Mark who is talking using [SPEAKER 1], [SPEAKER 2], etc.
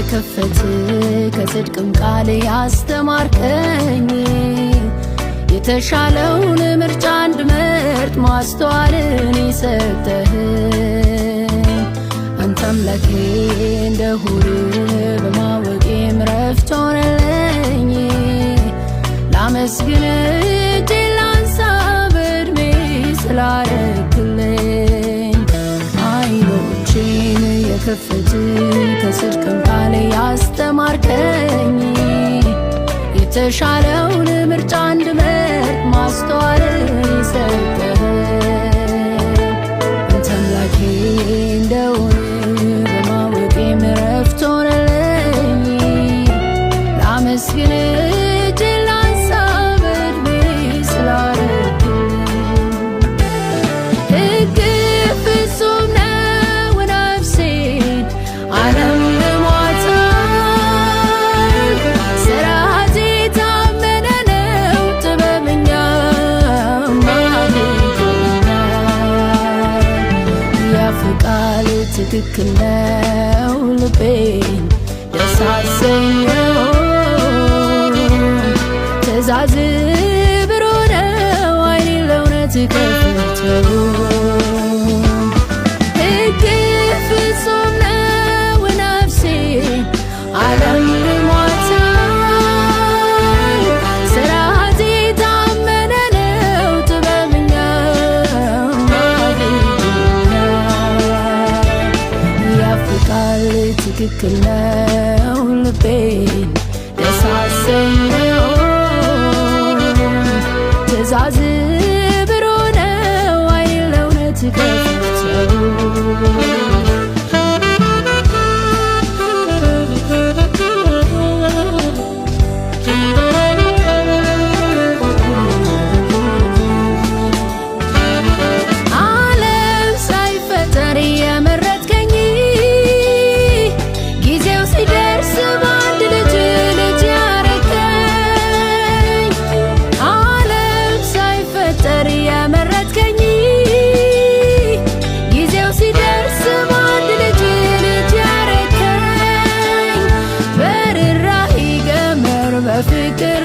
[SPEAKER 1] የከፈት ከጽድቅም ቃል ያስተማርከኝ የተሻለውን ምርጫ እንድመርጥ ማስተዋልን የሰጠህ አንተ አምላኬ እንደሆነ በማወቄም ረፍት ሆነልኝ። ላመስግን እጄን ላንሳ በዕድሜ ስላረክልኝ አይኖቼን የከፈት ከጽድቅም ቃል ያስተማርከኝ የተሻለውን ምርጫ እንድመርጥ ማስተዋልን የሰጠህ አንተ አምላኬ እንደሆነ በማወቄም ረፍት ሆነልኝ። ላመስግን እጄን ላንሳ በዕድሜ ስላረክልኝ ሕግ ፍጹም ነው ነፍሴን ዓለም ትክክል ነው ልቤን ደስ አሰኘው። ትእዛዝ ብሩህ ነው ዓይኔን ለእውነት ከፈተው። ሕግ ፍጹም ነው ነፍሴን ዓለም ልሟታል። ሥርዓት የታመነ ነው ጥበበኛ ቃል ትክክል ነው ልቤን ደስ አሰኘው። ትእዛዝ ብሩህ ነው ዓይኔን ለእውነት ከፈተው። ፍቅር